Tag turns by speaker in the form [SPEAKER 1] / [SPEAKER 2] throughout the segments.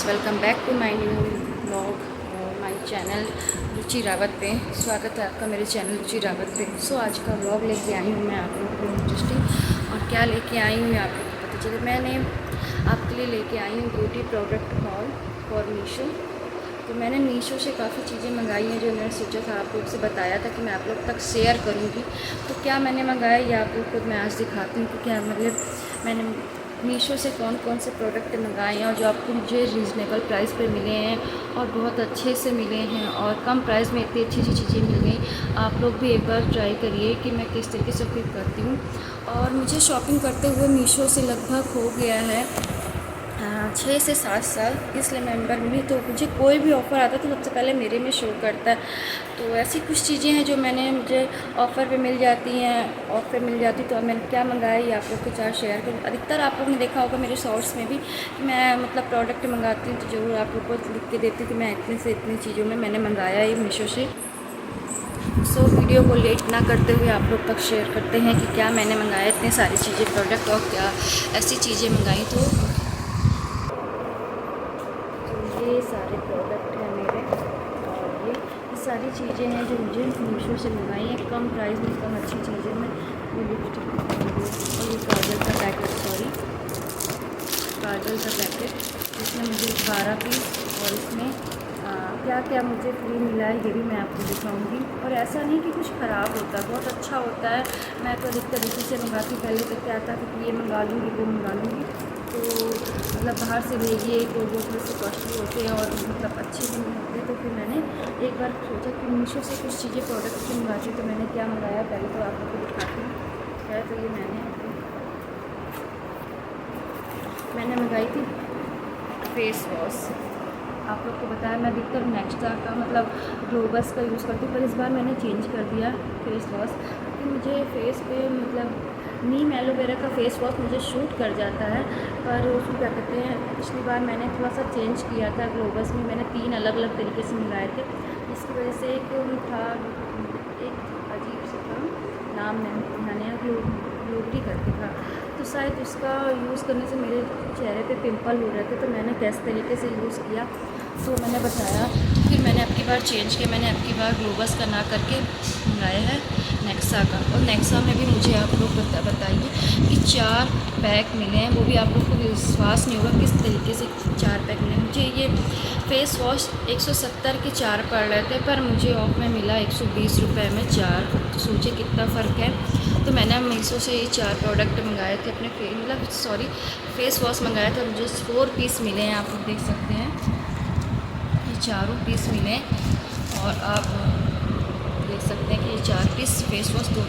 [SPEAKER 1] Welcome back to my new blog और my channel Ruchi Rawat पे। स्वागत है आपका मेरे चैनल रुचि रावत पे। आज का ब्लॉग लेके आई हूँ मैं आप लोगों को इंटरेस्टिंग। और क्या लेके आई हूँ आप लोगों को पता चले। मैंने आपके लिए लेके आई हूँ beauty product hall for Meesho. तो मैंने मीशो से काफ़ी चीज़ें मंगाई हैं जो मैंने सोचा था आप लोग से बताया था कि मैं आप लोग तक शेयर करूँगी। तो क्या मैंने मंगाया ये आप लोग को मैं आज दिखाती हूँ कि क्या मतलब मैंने मीशो से कौन कौन से प्रोडक्ट मंगाए हैं और जो आपको मुझे रीज़नेबल प्राइस पे मिले हैं और बहुत अच्छे से मिले हैं और कम प्राइस में इतनी अच्छी अच्छी चीज़ें मिल गई। आप लोग भी एक बार ट्राई करिए कि मैं किस तरीके से शॉपिंग करती हूँ। और मुझे शॉपिंग करते हुए मीशो से लगभग हो गया है 6 से 7 साल। इसलिए मेंबर में भी तो मुझे कोई भी ऑफ़र आता है तो सबसे पहले मेरे में शो करता है। तो ऐसी कुछ चीज़ें हैं जो मुझे ऑफ़र पे मिल जाती हैं, ऑफ़ पे मिल जाती। तो अब मैंने क्या मंगाया ये आप लोग के साथ शेयर करूँ। अधिकतर आप लोगों ने देखा होगा मेरे शॉर्ट्स में भी कि मैं मतलब प्रोडक्ट मंगाती हूँ तो ज़रूर आप लोग को लिख के देती हूँ कि मैं इतने से इतनी चीज़ों में मैंने मंगाया है मीशो से। वीडियो को लेट ना करते हुए आप लोग तक शेयर करते हैं कि क्या मैंने मंगाया इतनी सारी चीज़ें प्रोडक्ट और क्या ऐसी चीज़ें मंगाई। तो ये सारे प्रोडक्ट हैं मेरे और ये सारी चीज़ें हैं जो मुझे मीशो से मंगाई हैं कम प्राइस में, कम अच्छी चीज़ें में। ये लिपस्टिक और ये काजल का पैकेट, काजल का पैकेट इसमें मुझे 12 पीस और इसमें क्या क्या मुझे फ्री मिला है ये भी मैं आपको दिखाऊंगी। और ऐसा नहीं कि कुछ ख़राब होता, बहुत अच्छा होता है। मैं तो अधिकतर इसी से मंगाती। पहले तो क्या था कि ये मंगा लूँगी वो मंगा लूँगी, तो मतलब बाहर से भेजिए तो वो थोड़े से कॉस्टली होते हैं और मतलब अच्छे भी नहीं होते। तो फिर मैंने एक बार सोचा कि मीशो से कुछ चीज़ें प्रोडक्ट की मंगाती। तो मैंने क्या मंगाया पहले तो आप लोग को दिखाती हूँ। क्या तो ये मैंने मंगाई थी फेस वॉश। आप लोग को बताया मैं अधिकतर नेक्स्टा का मतलब ग्लोबस का यूज़ करती हूँ, पर इस बार मैंने चेंज कर दिया फेस वॉश क्योंकि मुझे फेस पे मतलब नीम एलोवेरा का फेस वॉश मुझे शूट कर जाता है। पर उसको क्या कहते हैं, पिछली बार मैंने थोड़ा सा चेंज किया था ग्लोबस में। मैंने 3 अलग अलग तरीके से मंगाए थे, जिसकी वजह से एक था एक अजीब सा था नाम मैंने ग्लोटी करके था। तो शायद उसका यूज़ करने से मेरे चेहरे पे पिंपल हो रहे थे। तो मैंने किस तरीके से यूज़ किया तो मैंने बताया। फिर मैंने अब की बार चेंज किया, मैंने अब की बार ग्लोबस का ना करके मंगाया है नेक्सा का। और नेक्सा में भी मुझे आप लोग बताइए कि 4 पैक मिले हैं। वो भी आप लोग को विश्वास नहीं होगा किस तरीके से 4 पैक मिले। मुझे ये फेस वॉश 170 के 4 पड़ रहे थे, पर मुझे ऑफ में मिला 120 रुपये में 4। तो सोचिए कितना फ़र्क है। तो मैंने मीशो से ये 4 प्रोडक्ट मंगाए थे अपने फेस वॉश मंगाया था। मुझे 4 पीस मिले हैं, आप लोग देख सकते हैं ये 4 पीस मिले। और आप देख सकते हैं कि ये 4 पीस फेस वॉश तो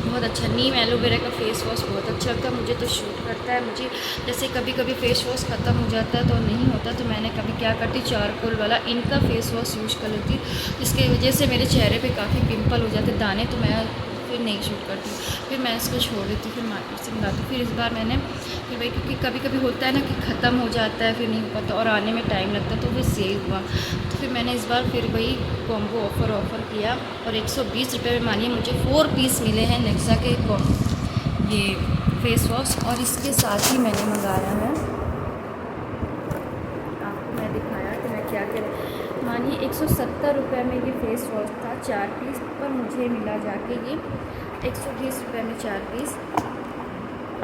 [SPEAKER 1] बहुत अच्छा। नीम एलोवेरा का फेस वॉश बहुत अच्छा लगता है मुझे, तो शूट करता है मुझे। जैसे कभी कभी फेस वॉश ख़त्म हो जाता है तो नहीं होता, तो मैंने कभी क्या करती चारकोल वाला इनका फेस वॉश यूज़ कर लेती, जिसकी वजह से मेरे चेहरे पे काफ़ी पिंपल हो जाते दाने। तो मैं फिर नहीं शूट करती, फिर मैं इसको छोड़ देती, फिर मार्केट से मंगाती। फिर इस बार मैंने फिर भाई क्योंकि कभी कभी होता है ना कि ख़त्म हो जाता है, फिर नहीं हो पाता और आने में टाइम लगता है, तो फिर सेल हुआ। तो फिर मैंने इस बार फिर वही कॉम्बो ऑफ़र किया और 120 रुपये में मानिए मुझे 4 पीस मिले हैं नेक्सा के ये फेस वॉश। और इसके साथ ही मैंने मंगाया है, आपको मैं दिखाया कि मैं क्या क्या मानिए 170 रुपये में ये फेस वॉश था 4 पीस, पर मुझे मिला जाके ये 120 रुपये में 4 पीस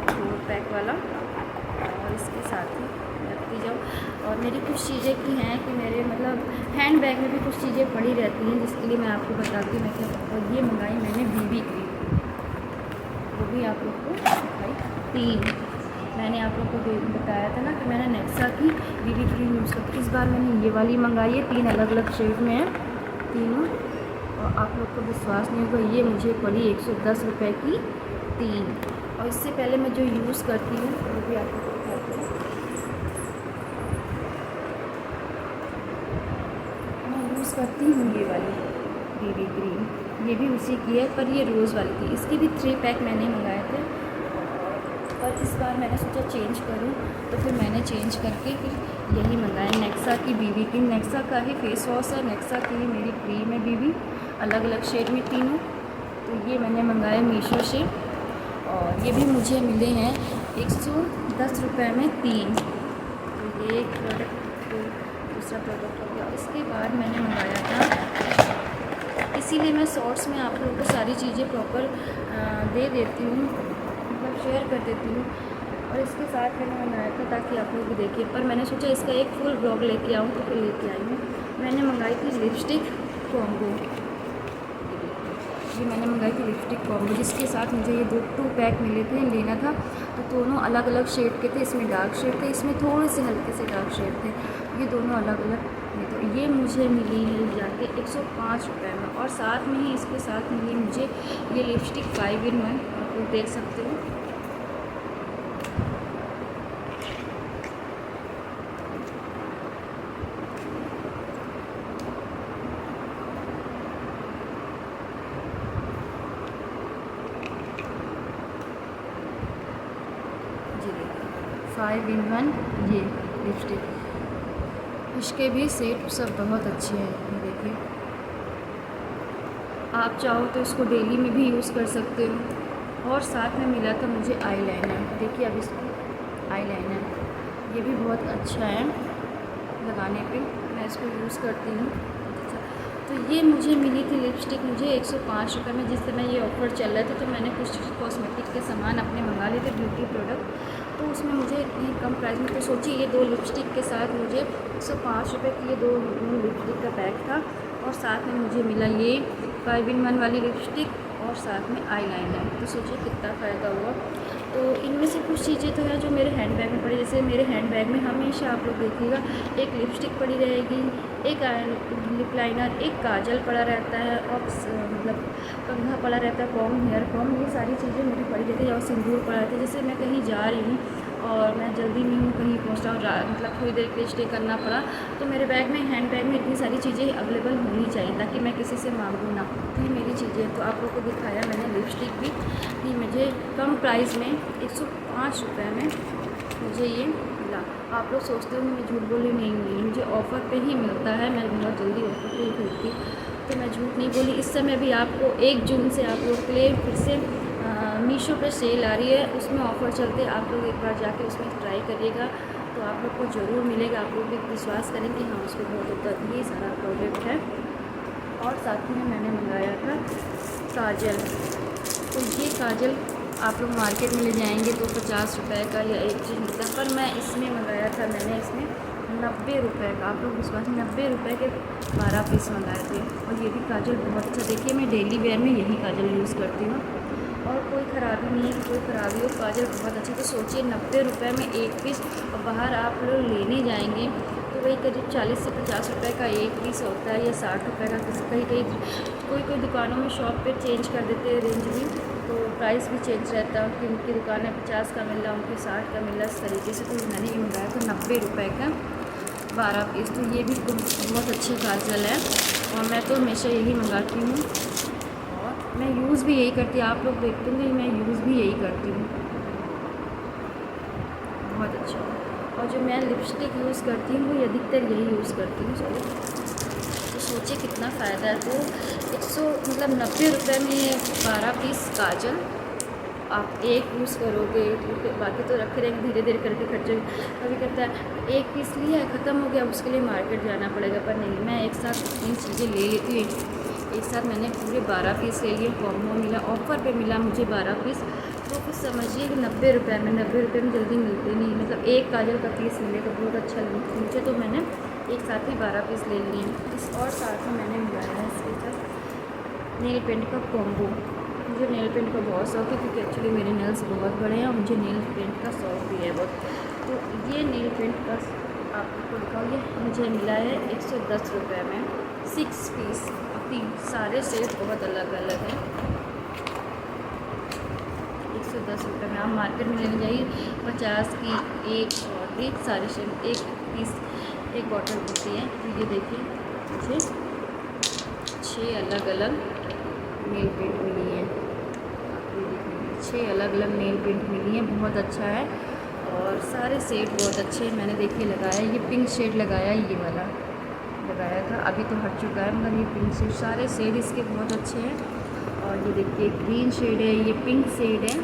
[SPEAKER 1] 4 पैक वाला। और इसके साथ ही रखती जाऊँ। और मेरी कुछ चीज़ें की हैं कि मेरे मतलब हैंड बैग में भी कुछ चीज़ें पड़ी रहती हैं, जिसके लिए मैं आपको बताती हूँ मैं क्या। और ये मंगाई मैंने बीबी क्रीम, वो भी आप लोग को दिखाई 3। मैंने आप लोग को बताया था ना कि मैंने नेक्सा की बीबी क्रीम यूज़ करती। इस बार मैंने ये वाली मंगाई है, 3 अलग अलग शेड में है तीनों। और आप लोग को विश्वास नहीं होगा ये मुझे पड़ी 110 रुपये की 3। और इससे पहले मैं जो यूज़ करती हूँ वो भी आप लोग को दिखाती हूँ। मैं यूज़ करती हूँ ये वाली बीबी क्रीम, ये भी उसी की है, पर ये रोज़ वाली थी। इसके भी 3 पैक मैंने मंगाए थे, पर इस बार मैंने सोचा चेंज करूं, तो फिर मैंने चेंज करके फिर यही मंगाया नेक्सा की बीबी क्रीम। नेक्सा का ही फेस वॉश है, नेक्सा की ही मेरी क्रीम है बीबी, अलग अलग शेड में तीनों। तो ये मैंने मंगाया मीशो से और ये भी मुझे मिले हैं 110 रुपये में 3। तो ये एक प्रोडक्ट दूसरा प्रोडक्ट हो गया। इसके बाद मैंने मंगाया था, इसीलिए मैं शॉर्ट्स में आप लोगों को सारी चीज़ें प्रॉपर दे देती हूँ, मतलब शेयर कर देती हूँ। और इसके साथ मैंने मंगाया था ताकि आप लोग भी देखिए, पर मैंने सोचा इसका एक फुल ब्लॉग लेके आऊँ, तो फिर लेके आई हूँ। मैंने मंगाई थी लिपस्टिक कॉम्बो, ये मैंने मंगाई थी लिपस्टिक कॉम्बो, जिसके साथ मुझे ये 2 पैक मिले थे, लेना था। तो दोनों अलग अलग शेड के थे, इसमें डार्क शेड थे, इसमें थोड़े से हल्के से डार्क शेड थे, ये दोनों अलग अलग थे। तो ये मुझे मिली है जाके 105 रुपये में, और साथ में ही इसके साथ मिली मुझे ये लिपस्टिक 5 in 1, आप लोग देख सकते हो। जी देखिए 5 in 1 ये लिपस्टिक, इसके भी सेट सब बहुत अच्छे हैं। ये देखिए, आप चाहो तो इसको डेली में भी यूज़ कर सकते हो। और साथ में मिला था मुझे आई लाइनर, देखिए अब इसको आई लाइनर ये भी बहुत अच्छा है लगाने पे, मैं इसको यूज़ करती हूँ। तो ये मुझे मिली थी लिपस्टिक मुझे 105 रुपये में, जिस समय ये ऑफ़र चल रहा था। तो मैंने कुछ कॉस्मेटिक के सामान अपने मंगा लिए थे, ब्यूटी प्रोडक्ट, तो उसमें मुझे इतनी कम प्राइस में, तो सोचिए ये 2 लिपस्टिक के साथ मुझे 105 रुपये की ये 2 लिपस्टिक का पैक था। और साथ में मुझे मिला ये 5 in 1 वाली लिपस्टिक, और साथ में आई लाइनर। तो सोचिए कितना फ़ायदा हुआ। तो इनमें से कुछ चीज़ें तो हैं जो मेरे हैंड बैग में पड़ी, जैसे मेरे हैंड बैग में हमेशा आप लोग देखिएगा एक लिपस्टिक पड़ी रहेगी, एक लिप लाइनर, एक काजल पड़ा रहता है, और मतलब कंघा पड़ा रहता है, कॉम, हेयर कॉम, ये सारी चीज़ें मेरी पड़ी रहती है। और सिंदूर पड़ा रहता है, जैसे मैं कहीं जा रही हूँ और मैं जल्दी में हूँ, कहीं पहुँचना हो, मतलब थोड़ी देर के लिए स्टे करना पड़ा, तो मेरे बैग में, हैंड बैग में इतनी सारी चीज़ें अवेलेबल होनी चाहिए ताकि मैं किसी से मांगूँ ना। तो ये मेरी चीज़ें, तो आप लोग को दिखाया मैंने लिपस्टिक भी, कि मुझे कम प्राइस में 105 रुपये में मुझे ये मिला। आप लोग सोचते हो मैं झूठ बोली, नहीं मिली, मुझे ऑफ़र पे ही मिलता है, मैं बहुत जल्दी ऑफ़र पे ही खरीदती, तो मैं झूठ नहीं बोली। इस समय भी आपको 1 जून से आप लोग के लिए फिर से मीशो पे सेल आ रही है, उसमें ऑफ़र चलते, आप लोग एक बार जाके उसमें ट्राई करिएगा, तो आप लोग को ज़रूर मिलेगा। आप लोग भी विश्वास करेंगे हाँ उसको बहुत होता है, ये सारा प्रोडक्ट है। और साथ में मैंने मंगाया था काजल, तो ये काजल आप लोग मार्केट में ले जाएंगे तो 50 रुपये का या एक चीज़ मिलता है, पर मैं इसमें मंगाया था, मैंने इसमें 90 रुपये का, आप लोग विश्वास, 90 रुपये के 12 पीस मंगाए थे। और ये भी काजल बहुत अच्छा, देखिए मैं डेली वेयर में यही काजल यूज़ करती हूँ, और कोई ख़राबी नहीं है, कोई ख़राबी हो, काजल बहुत अच्छी। तो सोचिए 90 रुपये में एक पीस, और बाहर आप लोग लेने जाएंगे तो वही करीब 40 से 50 रुपये का एक पीस होता है, या 60 रुपये का, कहीं कहीं कोई दुकानों में शॉप पे चेंज कर देते हैं रेंज भी, तो प्राइस भी चेंज रहता है कि उनकी दुकानें 50 का मिल रहा, उनकी 60 का मिल रहा, इस तरीके से। तो मैंने ये मंगाया था 90 रुपये का 12 पीस, तो ये भी बहुत अच्छी काजल है, और मैं तो हमेशा यही मंगाती हूँ, और मैं यूज़ भी यही करती हूँ। आप लोग देखते होंगे मैं यूज़ भी यही करती हूँ, बहुत अच्छा। और जो मैं लिपस्टिक यूज़ करती हूँ वो अधिकतर यही यूज़ करती हूँ, तो सोचिए कितना फ़ायदा है। तो 90 रुपये में 12 पीस काजल आप एक यूज़ करोगे, बाकी तो रखे रहेंगे, धीरे धीरे करके खर्चे। कभी कहता है एक पीस लिया ख़त्म हो गया, उसके लिए मार्केट जाना पड़ेगा, पर नहीं, मैं एक साथ 3 चीज़ें ले लेती हूँ। एक साथ मैंने पूरे 12 पीस ले लिए, कॉम्बो मिला, ऑफ़र पे मिला मुझे 12 पीस, तो कुछ समझिए कि 90 रुपये में, 90 रुपये में जल्दी मिलते नहीं, मतलब एक काजल का पीस मिलेगा, बहुत अच्छा लगता मुझे, तो मैंने एक साथ ही 12 पीस ले लिए। और साथ में मैंने मंगाया है इसके साथ नेल पेंट का कॉम्बो। मुझे नेल पेंट का बहुत शौक है, क्योंकि एक्चुअली मेरे नेल्स बहुत बड़े हैं और मुझे नेल पेंट का शौक भी है बहुत। तो ये नेल पेंट का आपको दिखाऊँ, ये मुझे मिला है 110 रुपये में 6 पीस, 3 सारे सेट बहुत अलग अलग हैं। 110 रुपये में आप मार्केट में लेने जाइए 50 की एक सारे शेप, एक पीस, एक बॉटल होती है। तो ये देखिए मुझे 6 अलग अलग नेल पेंट मिली है, 6 अलग अलग नेल पेंट मिली हैं, बहुत अच्छा है, और सारे सेट बहुत अच्छे हैं। मैंने देखिए लगाया, ये पिंक शेड लगाया, ये वाला लगाया था, अभी तो हट चुका है, मगर ये पिंक शेड, सारे शेड इसके बहुत अच्छे हैं। और ये देखिए ग्रीन शेड है, ये पिंक शेड है,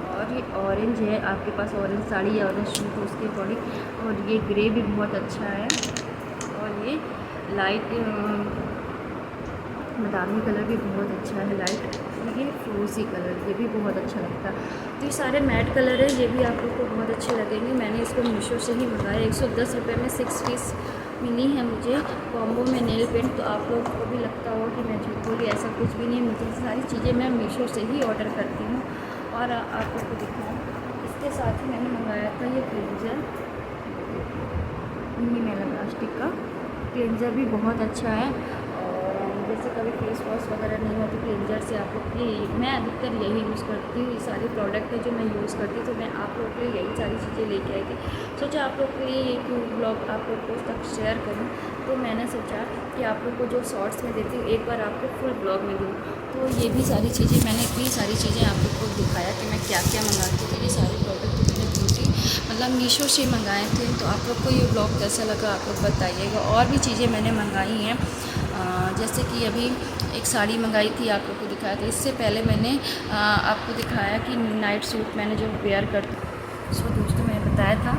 [SPEAKER 1] और ये ऑरेंज है, आपके पास ऑरेंज साड़ी या ऑरेंज सूट हो उसके अकॉर्डिंग, और ये ग्रे भी बहुत अच्छा है। और ये लाइट बादामी कलर भी बहुत अच्छा है, लाइट ये फ्रोज़ी कलर ये भी बहुत अच्छा लगता है। तो ये सारे मैट कलर है, ये भी आप लोग को बहुत अच्छे लगेंगे। मैंने इसको मीशो से ही मंगाया, 110 रुपये में 6 पीस मिली है मुझे कॉम्बो में नेल पेंट। तो आप लोग को भी लगता होगा कि मैं झूठ बोली, ऐसा कुछ भी नहीं, मुझे सारी चीज़ें मैं मीशो से ही ऑर्डर करती हूँ। और आप लोग को दिखाऊँ, इसके साथ ही मैंने मंगाया था ये क्लींजर, मिनी मेला प्लास्टिक का क्लींजर भी बहुत अच्छा है। जैसे कभी फेस वॉश वगैरह नहीं होती क्लींजर से आप लोग की, मैं अधिकतर यही यूज़ करती हूँ। ये सारे प्रोडक्ट है जो मैं यूज़ करती हूँ, तो मैं आप लोगों के लिए यही सारी चीज़ें लेके आई थी। सोचा आप लोग के लिए एक ब्लॉग आप लोग को तक शेयर करूँ, तो मैंने सोचा कि आप लोग को जो शॉर्ट्स में देती हूँ एक बार आपको फुल ब्लॉग में दूँ। तो ये भी सारी चीज़ें मैंने इतनी सारी चीज़ें आप लोग को दिखाया कि मैं क्या क्या मंगाती थी। ये सारे प्रोडक्ट मैंने ब्यूटी मतलब मीशो से मंगाए थे। तो आप लोग को ये ब्लॉग कैसा लगा आप लोग बताइएगा। और भी चीज़ें मैंने मंगाई हैं, जैसे कि अभी एक साड़ी मंगाई थी, आप लोग को दिखाया था। इससे पहले मैंने आपको दिखाया कि नाइट सूट मैंने जो वेयर कर सो दोस्तों मैंने बताया था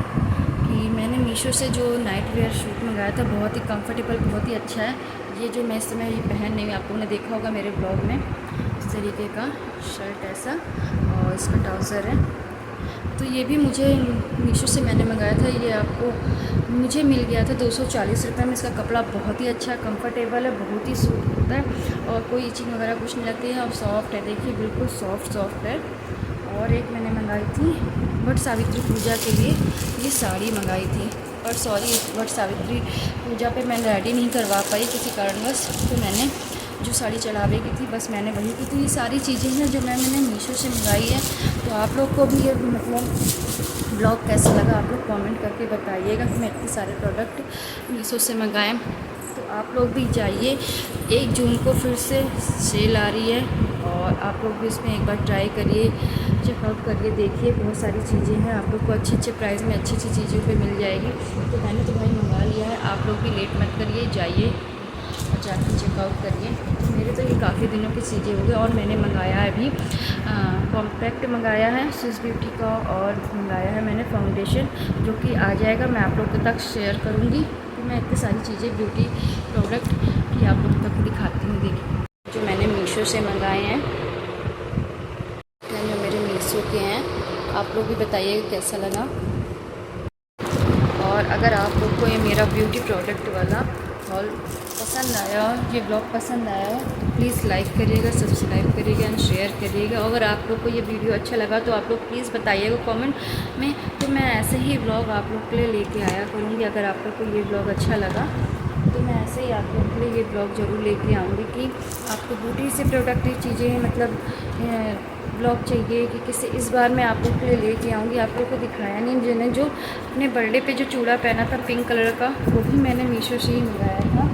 [SPEAKER 1] कि मैंने मीशो से जो नाइट वेयर सूट मंगाया था, बहुत ही कंफर्टेबल, बहुत ही अच्छा है। ये जो मैं इस समय ये पहन रही हूँ, आप लोगों ने देखा होगा मेरे ब्लॉग में, इस तरीके का शर्ट ऐसा और इसका ट्राउज़र है। तो ये भी मुझे मीशो से मैंने मंगाया था। ये आपको मुझे मिल गया था 240 रुपये में। इसका कपड़ा बहुत ही अच्छा कंफर्टेबल है, बहुत ही सूट होता है और कोई इचिंग वगैरह कुछ नहीं लगती है और सॉफ्ट है, देखिए बिल्कुल सॉफ्ट है। और एक मैंने मंगाई थी वट सावित्री पूजा के लिए, ये साड़ी मंगाई थी। और सॉरी, वट सावित्री पूजा पे मैं रेडी नहीं करवा पाई किसी कारणवश, तो मैंने जो साड़ी चढ़ावे की थी बस मैंने वही की। तो ये सारी चीज़ें हैं जो मैंने मीशो से मंगाई है। तो आप लोग को भी ये मतलब ब्लॉग कैसा लगा आप लोग कमेंट करके बताइएगा कि मैं इतने सारे प्रोडक्ट मीशो से मंगाए। तो आप लोग भी जाइए, 1 जून को फिर से सेल आ रही है और आप लोग भी इसमें एक बार ट्राई करिए, चेकआउट करिए, देखिए बहुत सारी चीज़ें हैं। आप लोग को अच्छे प्राइस में अच्छी चीज़ों पे मिल जाएगी। तो मैंने तो भाई मंगा लिया है, आप लोग भी लेट मत करिए, जाइए और जाकर चेकआउट करिए। तो मेरे तो ये काफ़ी दिनों की चीज़ें हो गई। और मैंने मंगाया है अभी कॉम्पैक्ट मंगाया है स्विस ब्यूटी का, और मंगाया है मैंने फाउंडेशन जो कि आ जाएगा, मैं आप लोगों तक शेयर करूँगी। तो मैं इतनी सारी चीज़ें ब्यूटी प्रोडक्ट की आप लोगों तक दिखाती हूँ। देखिए जो मैंने मीशो से मंगाए हैं, जो मेरे मीशो के हैं, आप लोग भी बताइएगा कैसा लगा। और अगर आप लोग को ये मेरा ब्यूटी प्रोडक्ट वाला हॉल पसंद आया, ये ब्लॉग पसंद आया तो प्लीज़ लाइक करिएगा, सब्सक्राइब करिएगा एंड शेयर करिएगा। अगर आप लोग को ये वीडियो अच्छा लगा तो आप लोग प्लीज़ बताइएगा कमेंट में, तो मैं ऐसे ही ब्लॉग आप लोग के लिए लेके आया करूँगी। अगर आप लोग को ये ब्लॉग अच्छा लगा तो मैं ऐसे ही आप लोग के लिए ये ब्लॉग ज़रूर लेके आऊँगी कि आपको ब्यूटी से प्रोडक्टिव चीज़ें मतलब ब्लॉग चाहिए कि किसी, इस बार मैं आप लोग के लिए लेके आऊँगी। आप लोग को दिखाया नहीं, मैंने जो अपने बर्थडे पे जो चूड़ा पहना था पिंक कलर का, वो भी मैंने मीशो से ही मंगाया था।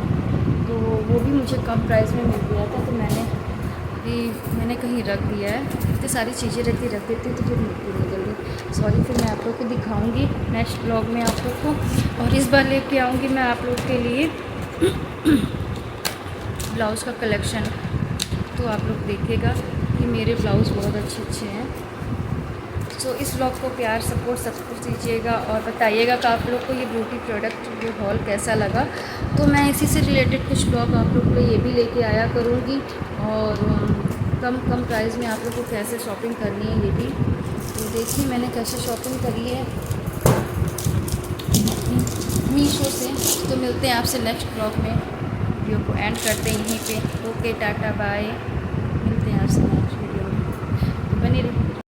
[SPEAKER 1] तो वो भी मुझे कम प्राइस में मिल गया था, तो मैंने कहीं रख दिया है। इतनी सारी चीज़ें रख देती तो फिर मिलती नहीं जल्दी। सॉरी, फिर मैं आप लोग को दिखाऊँगी नेक्स्ट ब्लॉग में आप लोग को। और इस बार लेके आऊँगी मैं आप लोग के लिए ब्लाउज़ का कलेक्शन। तो आप लोग देखिएगा कि मेरे ब्लाउज़ बहुत अच्छे हैं। सो इस ब्लॉग को प्यार सपोर्ट सब कुछ दीजिएगा और बताइएगा कि आप लोग को ये ब्यूटी प्रोडक्ट जो हॉल कैसा लगा। तो मैं इसी से रिलेटेड कुछ ब्लॉग आप लोग को ये भी लेके आया करूँगी। और कम प्राइस में आप लोग को कैसे शॉपिंग करनी है ये भी। तो देखिए मैंने कैसे शॉपिंग करी है मीशो से। तो मिलते हैं आपसे नेक्स्ट ब्लॉग में, वीडियो को एंड करते हैं यहीं पे। Okay, tata bye.